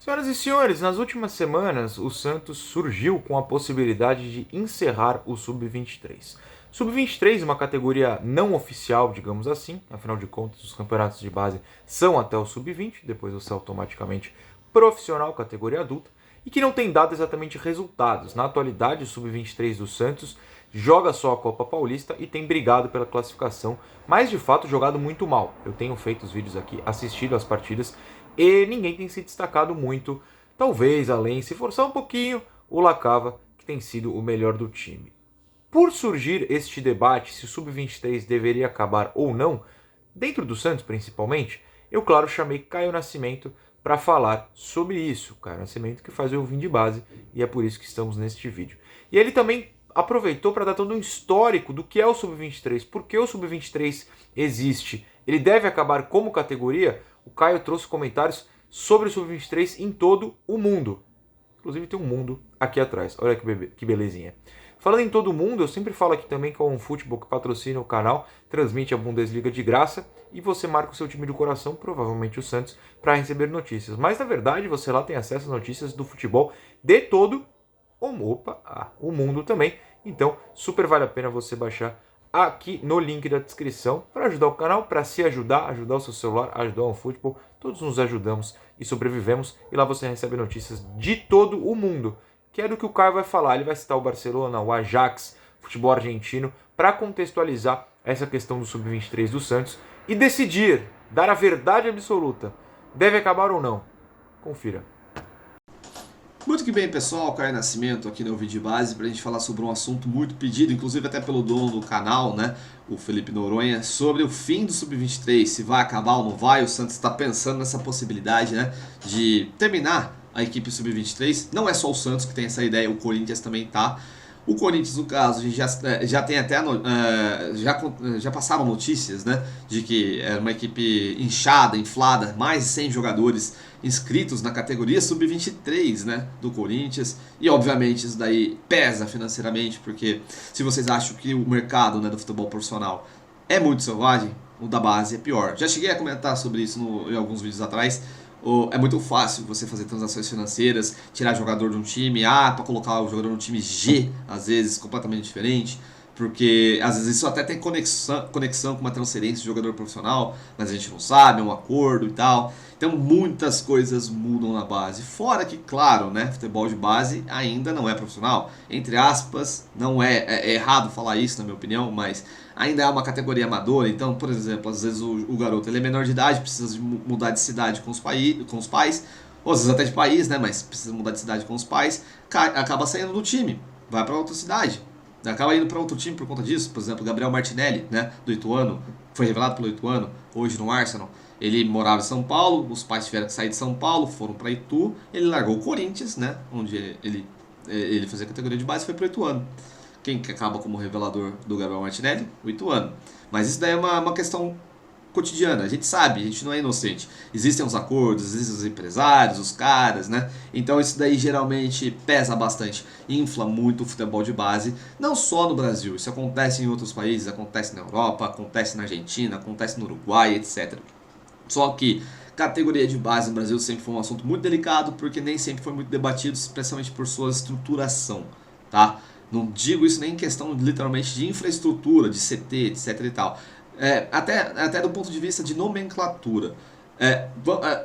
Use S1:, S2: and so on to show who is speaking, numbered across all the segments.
S1: Senhoras e senhores, nas últimas semanas o Santos surgiu com a possibilidade de encerrar o Sub-23. Sub-23 é uma categoria não oficial, digamos assim, afinal de contas os campeonatos de base são até o Sub-20, depois você é automaticamente profissional, categoria adulta, e que não tem dado exatamente resultados. Na atualidade, o Sub-23 do Santos joga só a Copa Paulista e tem brigado pela classificação, mas de fato jogado muito mal. Eu tenho feito os vídeos aqui, assistido as partidas e ninguém tem se destacado muito. Talvez, além, se forçar um pouquinho, o Lacava, que tem sido o melhor do time. Por surgir este debate se o Sub-23 deveria acabar ou não, dentro do Santos principalmente, eu, claro, chamei Caio Nascimento para falar sobre isso. Caio Nascimento que faz o Eu Vim de Base e é por isso que estamos neste vídeo. E ele também aproveitou para dar todo um histórico do que é o Sub-23, por que o Sub-23 existe. Ele deve acabar como categoria? O Caio trouxe comentários sobre o Sub-23 em todo o mundo. Inclusive tem um mundo aqui atrás. Olha que belezinha. Falando em todo mundo, eu sempre falo aqui também que é um futebol que patrocina o canal, transmite a Bundesliga de graça e você marca o seu time do coração, provavelmente o Santos, para receber notícias. Mas na verdade você lá tem acesso às notícias do futebol de todo o mundo também. Então super vale a pena você baixar aqui no link da descrição para ajudar o canal, para se ajudar, ajudar o seu celular, ajudar o futebol. Todos nos ajudamos e sobrevivemos e lá você recebe notícias de todo o mundo, que é do que o Caio vai falar. Ele vai citar o Barcelona, o Ajax, futebol argentino, para contextualizar essa questão do Sub-23 do Santos e decidir, dar a verdade absoluta. Deve acabar ou não? Confira.
S2: Muito que bem, pessoal, Caio Nascimento aqui no Eu Vim de Base para a gente falar sobre um assunto muito pedido, inclusive até pelo dono do canal, né, o Felipe Noronha, sobre o fim do Sub-23, se vai acabar ou não vai. O Santos está pensando nessa possibilidade, né, de terminar a equipe Sub-23. Não é só o Santos que tem essa ideia, o Corinthians também tá. O Corinthians, no caso, a gente já tem até já passaram notícias, né, de que era uma equipe inchada, inflada, mais de 100 jogadores inscritos na categoria Sub-23, né, do Corinthians. E obviamente isso daí pesa financeiramente, porque se vocês acham que o mercado, né, do futebol profissional é muito selvagem, o da base é pior. Já cheguei a comentar sobre isso em alguns vídeos atrás. É muito fácil você fazer transações financeiras, tirar jogador de um time A para colocar o jogador no time G, às vezes completamente diferente, porque às vezes isso até tem conexão com uma transferência de jogador profissional, mas a gente não sabe, é um acordo e tal. Então muitas coisas mudam na base. Fora que, claro, né, futebol de base ainda não é profissional. Entre aspas, não é errado falar isso, na minha opinião, mas ainda é uma categoria amadora. Então, por exemplo, às vezes o garoto ele é menor de idade, precisa de mudar de cidade com os pais, ou às vezes até de país, né, mas precisa mudar de cidade com os pais, acaba saindo do time, vai para outra cidade. Acaba indo para outro time por conta disso. Por exemplo, Gabriel Martinelli, né, do Ituano, foi revelado pelo Ituano, hoje no Arsenal. Ele morava em São Paulo, os pais tiveram que sair de São Paulo, foram para Itu, ele largou o Corinthians, né, onde ele fazia categoria de base, e foi para o Ituano. Quem que acaba como revelador do Gabriel Martinelli? O Ituano. Mas isso daí é uma questão cotidiana, a gente sabe, a gente não é inocente. Existem os acordos, existem os empresários, os caras, né? Então isso daí geralmente pesa bastante, infla muito o futebol de base, não só no Brasil, isso acontece em outros países, acontece na Europa, acontece na Argentina, acontece no Uruguai, etc. Só que categoria de base no Brasil sempre foi um assunto muito delicado, porque nem sempre foi muito debatido, especialmente por sua estruturação, tá? Não digo isso nem em questão literalmente de infraestrutura, de CT, etc e tal. Até do ponto de vista de nomenclatura.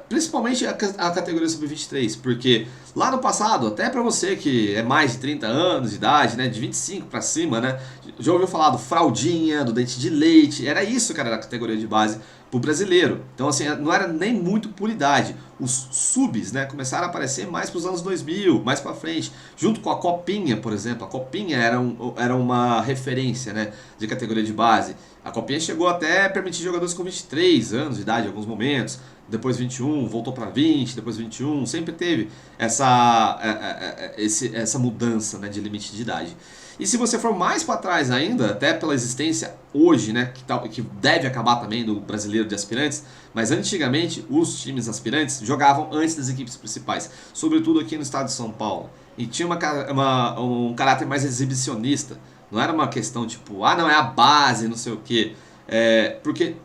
S2: Principalmente a categoria Sub-23, porque lá no passado, até pra você que é mais de 30 anos de idade, né, de 25 pra cima, né, já ouviu falar do fraldinha, do dente de leite, era isso que era a categoria de base pro brasileiro. Então assim, não era nem muito por idade. Os subs, né, começaram a aparecer mais pros anos 2000, mais pra frente, junto com a Copinha, por exemplo. A Copinha era uma referência, né, de categoria de base. A Copinha chegou até a permitir jogadores com 23 anos de idade em alguns momentos, depois 21, voltou para 20, depois 21, sempre teve essa mudança, né, de limite de idade. E se você for mais para trás ainda, até pela existência hoje, né, que deve acabar também do brasileiro de aspirantes, mas antigamente os times aspirantes jogavam antes das equipes principais, sobretudo aqui no estado de São Paulo, e tinha um caráter mais exibicionista. Não era uma questão tipo, não é a base, não sei o quê. Porque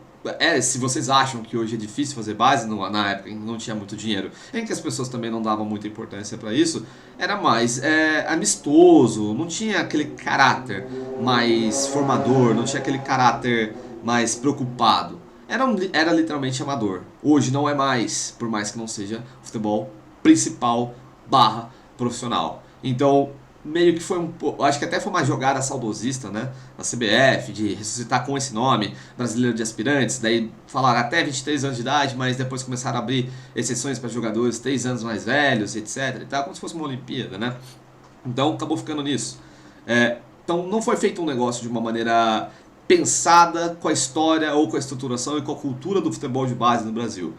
S2: se vocês acham que hoje é difícil fazer base, na época em que não tinha muito dinheiro, em que as pessoas também não davam muita importância para isso, era mais amistoso, não tinha aquele caráter mais formador, não tinha aquele caráter mais preocupado. Era literalmente amador. Hoje não é mais, por mais que não seja futebol principal barra profissional. Então, meio que foi acho que até foi uma jogada saudosista, né, na CBF, de ressuscitar com esse nome, Brasileiro de Aspirantes, daí falaram até 23 anos de idade, mas depois começaram a abrir exceções para jogadores 3 anos mais velhos, etc. e tal, como se fosse uma Olimpíada, né? Então, acabou ficando nisso. Então, não foi feito um negócio de uma maneira pensada com a história ou com a estruturação e com a cultura do futebol de base no Brasil.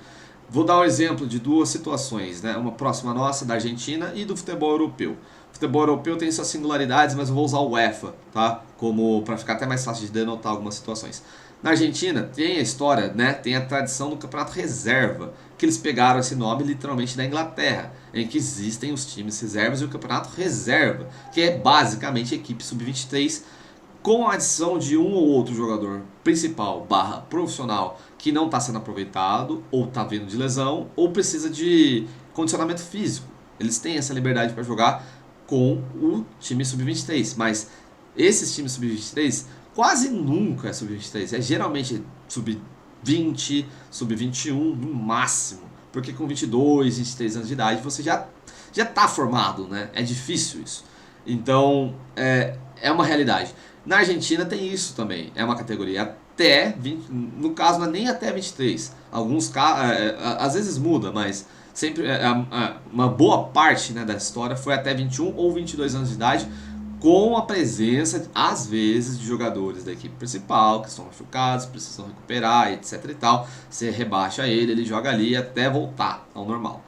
S2: Vou dar um exemplo de duas situações, né? Uma próxima nossa, da Argentina, e do futebol europeu. O futebol europeu tem suas singularidades, mas eu vou usar o UEFA, tá? Como para ficar até mais fácil de denotar algumas situações. Na Argentina tem a história, né? Tem a tradição do campeonato reserva, que eles pegaram esse nome literalmente da Inglaterra, em que existem os times reservas e o campeonato reserva, que é basicamente a equipe sub-23, com a adição de um ou outro jogador principal barra profissional que não está sendo aproveitado, ou está vindo de lesão, ou precisa de condicionamento físico. Eles têm essa liberdade para jogar com o time sub-23, mas esses times sub-23 quase nunca é sub-23, é geralmente sub-20, sub-21 no máximo, porque com 22, 23 anos de idade você já está formado, né? É difícil isso. Então é uma realidade. Na Argentina tem isso também, é uma categoria até 20, no caso não é nem até 23, alguns às vezes muda, mas sempre uma boa parte, né, da história foi até 21 ou 22 anos de idade, com a presença às vezes de jogadores da equipe principal que estão machucados, precisam recuperar, etc e tal. Você rebaixa ele joga ali até voltar ao normal.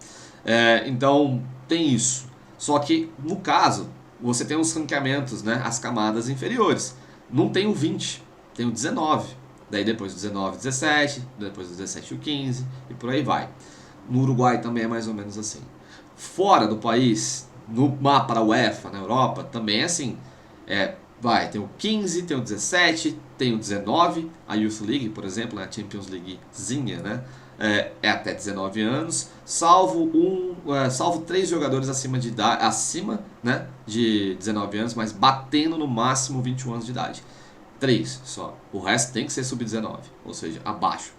S2: Então tem isso, só que no caso você tem os ranqueamentos, né, as camadas inferiores. Não tem o 20, tem o 19. Daí depois do 19, 17, depois do 17 o 15 e por aí vai. No Uruguai também é mais ou menos assim. Fora do país, no mapa da UEFA, na Europa, também é assim. Tem o 15, tem o 17, tem o 19, a Youth League, por exemplo, a Champions Leaguezinha, né? É até 19 anos, salvo 3 jogadores acima, né, de 19 anos, mas batendo no máximo 21 anos de idade. 3 só. O resto tem que ser sub-19, ou seja, abaixo.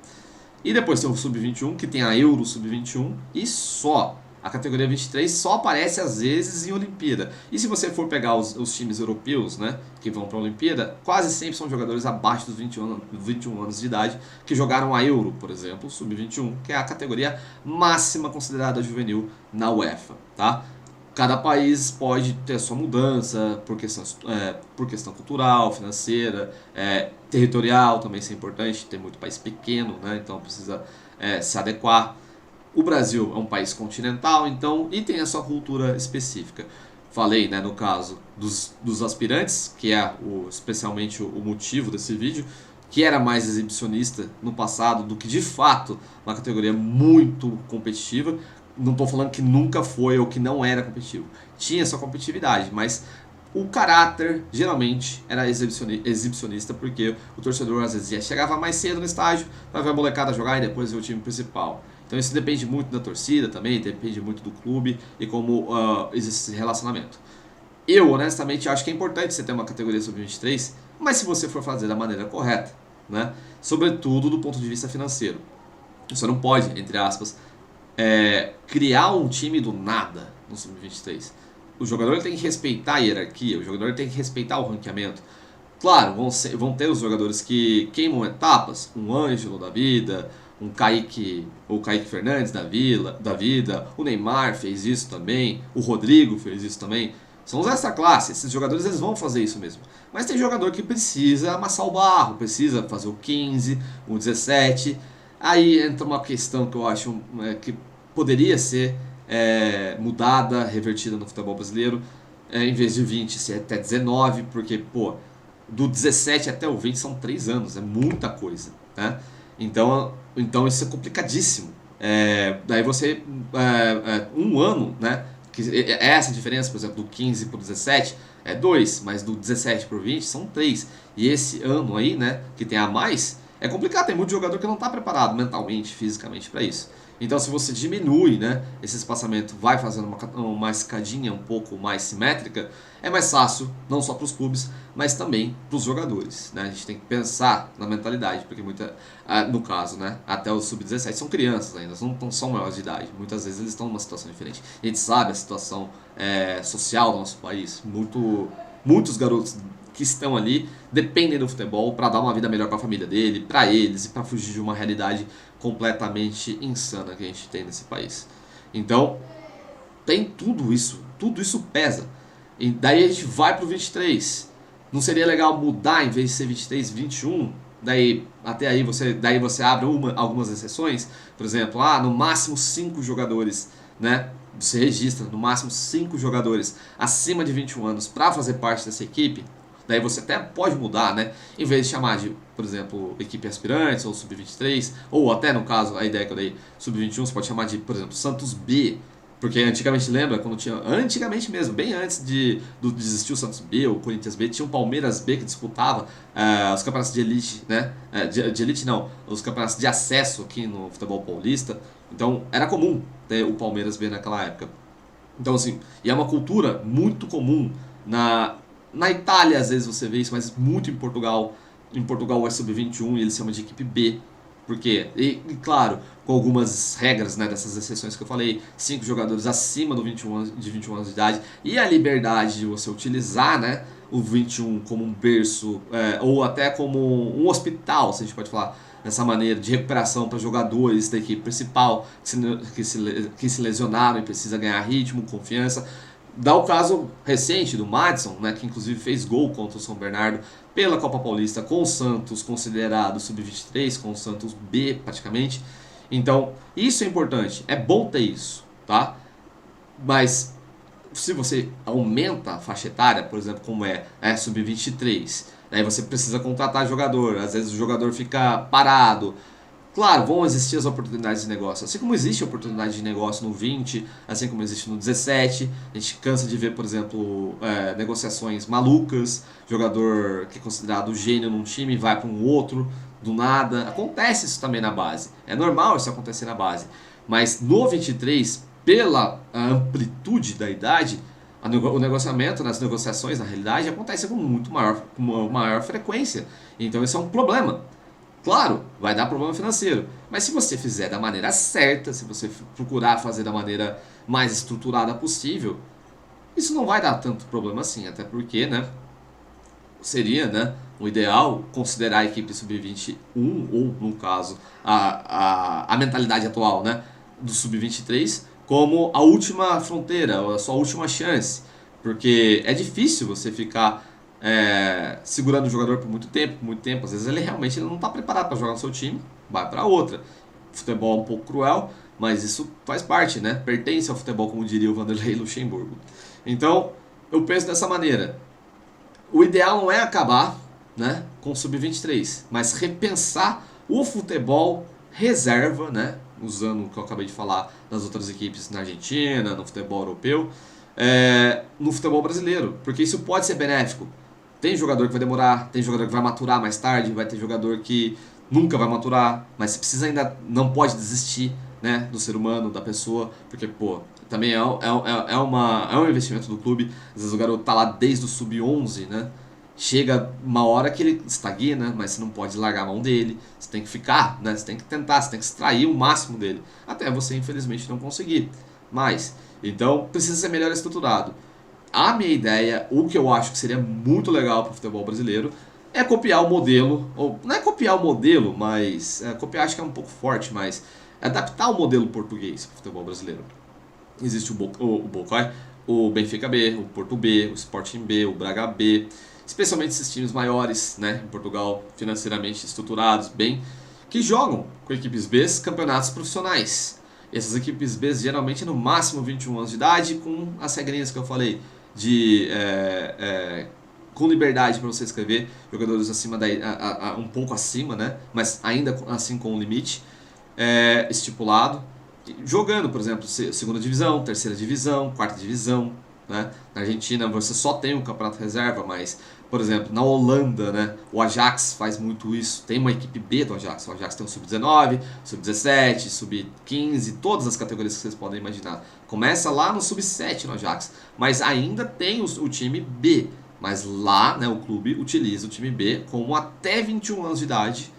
S2: E depois tem o sub-21, que tem a Euro sub-21, e só. A categoria 23 só aparece às vezes em Olimpíada. E se você for pegar os times europeus, né, que vão para a Olimpíada, quase sempre são jogadores abaixo dos 21 anos de idade, que jogaram a Euro, por exemplo, sub-21, que é a categoria máxima considerada juvenil na UEFA. Tá? Cada país pode ter sua mudança por questão cultural, financeira, territorial também, isso é importante. Tem muito país pequeno, né, então precisa se adequar. O Brasil é um país continental, então, e tem a sua cultura específica. Falei, né, no caso dos aspirantes, que é especialmente o motivo desse vídeo, que era mais exibicionista no passado do que de fato uma categoria muito competitiva. Não estou falando que nunca foi ou que não era competitivo. Tinha sua competitividade, mas o caráter geralmente era exibicionista, porque o torcedor às vezes chegava mais cedo no estádio para ver a molecada jogar e depois ver o time principal. Então isso depende muito da torcida também, depende muito do clube e como existe esse relacionamento. Eu, honestamente, acho que é importante você ter uma categoria sub-23, mas se você for fazer da maneira correta, né? Sobretudo do ponto de vista financeiro. Você não pode, entre aspas, criar um time do nada no sub-23. O jogador tem que respeitar a hierarquia, o jogador tem que respeitar o ranqueamento. Claro, vão ter os jogadores que queimam etapas, um Ângelo da vida, um Kaique Fernandes da vida, o Neymar fez isso também, o Rodrigo fez isso também. São os extra classe, esses jogadores eles vão fazer isso mesmo. Mas tem jogador que precisa amassar o barro, precisa fazer o 15, o 17. Aí entra uma questão que eu acho que poderia ser mudada, revertida no futebol brasileiro. Em vez de 20 ser até 19, porque pô, do 17 até o 20 são 3 anos, é muita coisa, né? Então isso é complicadíssimo. Daí você, um ano, né? Essa diferença, por exemplo, do 15 para o 17 é 2, mas do 17 para o 20 são 3. E esse ano aí, né, que tem a mais, é complicado, tem muito jogador que não está preparado mentalmente, fisicamente para isso. Então, se você diminui, né, esse espaçamento, vai fazendo uma escadinha um pouco mais simétrica, é mais fácil, não só para os clubes, mas também para os jogadores. Né? A gente tem que pensar na mentalidade, porque no caso, né, até os sub-17 são crianças ainda, não são maiores de idade. Muitas vezes eles estão numa situação diferente. A gente sabe a situação social do nosso país. Muitos garotos que estão ali dependem do futebol para dar uma vida melhor para a família dele, para eles e para fugir de uma realidade completamente insana que a gente tem nesse país. Então, tem tudo isso pesa. E daí a gente vai pro 23. Não seria legal mudar em vez de ser 23, 21? Até aí você abre algumas exceções, por exemplo, no máximo 5 jogadores, né? Você registra no máximo 5 jogadores acima de 21 anos para fazer parte dessa equipe. Daí você até pode mudar, né? Em vez de chamar de, por exemplo, equipe aspirantes ou sub-23, ou até no caso, a ideia que eu dei, sub-21, você pode chamar de, por exemplo, Santos B. Porque antigamente, lembra, quando tinha. Antigamente mesmo, bem antes de existir o Santos B, o Corinthians B, tinha o Palmeiras B que disputava os campeonatos de elite, né? De elite não, os campeonatos de acesso aqui no futebol paulista. Então era comum ter o Palmeiras B naquela época. Então, assim, e é uma cultura muito comum na Itália, às vezes você vê isso, mas muito em Portugal. Em Portugal é sub-21 e eles chamam de equipe B. Por quê? E claro, com algumas regras, né, dessas exceções que eu falei, 5 jogadores acima de 21 anos de idade e a liberdade de você utilizar, né, o 21 como um berço ou até como um hospital, se a gente pode falar dessa maneira, de recuperação para jogadores da equipe principal que se lesionaram e precisa ganhar ritmo, confiança. Dá o caso recente do Madison, né, que inclusive fez gol contra o São Bernardo pela Copa Paulista com o Santos considerado sub-23, com o Santos B praticamente. Então, isso é importante, é bom ter isso, tá? Mas se você aumenta a faixa etária, por exemplo, como é sub-23, aí você precisa contratar jogador, às vezes o jogador fica parado. Claro, vão existir as oportunidades de negócio. Assim como existe oportunidade de negócio no 20, assim como existe no 17. A gente cansa de ver, por exemplo, negociações malucas. Jogador que é considerado gênio num time vai para um outro do nada. Acontece isso também na base. É normal isso acontecer na base. Mas no 23, pela amplitude da idade, o negociamento, nas negociações, na realidade, acontece com maior frequência. Então isso é um problema. Claro, vai dar problema financeiro, mas se você fizer da maneira certa, se você procurar fazer da maneira mais estruturada possível, isso não vai dar tanto problema assim, até porque, né, seria, né, o ideal considerar a equipe sub-21, ou no caso, a mentalidade atual, né, do sub-23, como a última fronteira, a sua última chance, porque é difícil você ficar segurando o jogador por muito tempo. Às vezes ele realmente não está preparado para jogar no seu time, vai para outra. O futebol é um pouco cruel, mas isso faz parte, né? Pertence ao futebol, como diria o Vanderlei Luxemburgo. Então, eu penso dessa maneira. O ideal não é acabar, né, com o sub-23, mas repensar o futebol reserva, né, usando o que eu acabei de falar das outras equipes na Argentina, no futebol europeu, no futebol brasileiro, porque isso pode ser benéfico. Tem jogador que vai demorar, tem jogador que vai maturar mais tarde, vai ter jogador que nunca vai maturar, mas você precisa ainda, não pode desistir, né, do ser humano, da pessoa, porque, pô, também é um investimento do clube. Às vezes o garoto tá lá desde o sub-11, né, chega uma hora que ele estagna, mas você não pode largar a mão dele, você tem que ficar, né, você tem que tentar, você tem que extrair o máximo dele, até você infelizmente não conseguir. Mas, então, precisa ser melhor estruturado. A minha ideia, o que eu acho que seria muito legal para o futebol brasileiro, é copiar o modelo, ou não é copiar o modelo, mas copiar acho que é um pouco forte, mas adaptar o modelo português para o futebol brasileiro. Existe o Benfica B, o Porto B, o Sporting B, o Braga B, especialmente esses times maiores, né, em Portugal, financeiramente estruturados, bem, que jogam com equipes B campeonatos profissionais. E essas equipes B geralmente no máximo 21 anos de idade, com as regrinhas que eu falei, com liberdade para você escrever, jogadores acima um pouco acima, né, mas ainda assim com um limite estipulado, jogando, por exemplo, segunda divisão, terceira divisão, quarta divisão, né? Na Argentina você só tem o campeonato reserva, mas, por exemplo, na Holanda, né, o Ajax faz muito isso. Tem uma equipe B do Ajax. O Ajax tem o sub-19, sub-17, sub-15, todas as categorias que vocês podem imaginar. Começa lá no sub-7 no Ajax, mas ainda tem o time B. Mas lá, né, o clube utiliza o time B como até 21 anos de idade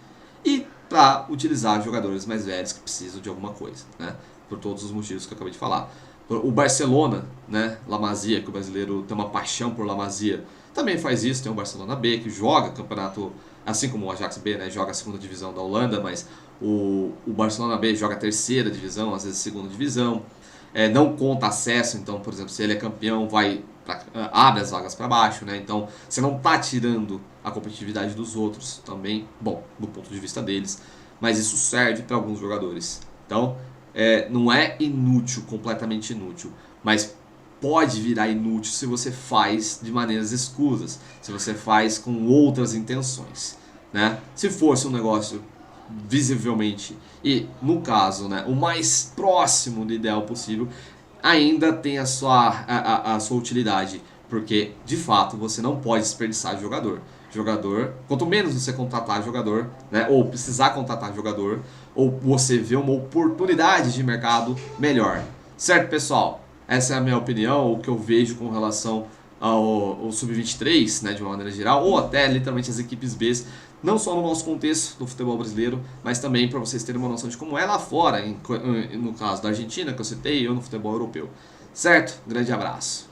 S2: e para utilizar jogadores mais velhos que precisam de alguma coisa, né? Por todos os motivos que eu acabei de falar. O Barcelona, né, La Masia, que o brasileiro tem uma paixão por La Masia, também faz isso. Tem o Barcelona B, que joga campeonato, assim como o Ajax B, né, joga a segunda divisão da Holanda, mas o Barcelona B joga a terceira divisão, às vezes a segunda divisão. Não conta acesso, então, por exemplo, se ele é campeão, abre as vagas para baixo, né? Então você não está tirando a competitividade dos outros também, bom, do ponto de vista deles, mas isso serve para alguns jogadores. Então não é inútil, completamente inútil, mas pode virar inútil se você faz de maneiras escusas, se você faz com outras intenções, né? Se fosse um negócio visivelmente e, no caso, né, o mais próximo do ideal possível, ainda tem a sua utilidade, porque de fato você não pode desperdiçar jogador, quanto menos você contratar jogador, né, ou precisar contratar jogador, ou você vê uma oportunidade de mercado, melhor. Certo, pessoal? Essa é a minha opinião, o que eu vejo com relação ao Sub-23, né, de uma maneira geral, ou até literalmente as equipes B, não só no nosso contexto do futebol brasileiro, mas também para vocês terem uma noção de como é lá fora, no caso da Argentina, que eu citei, ou no futebol europeu. Certo? Grande abraço.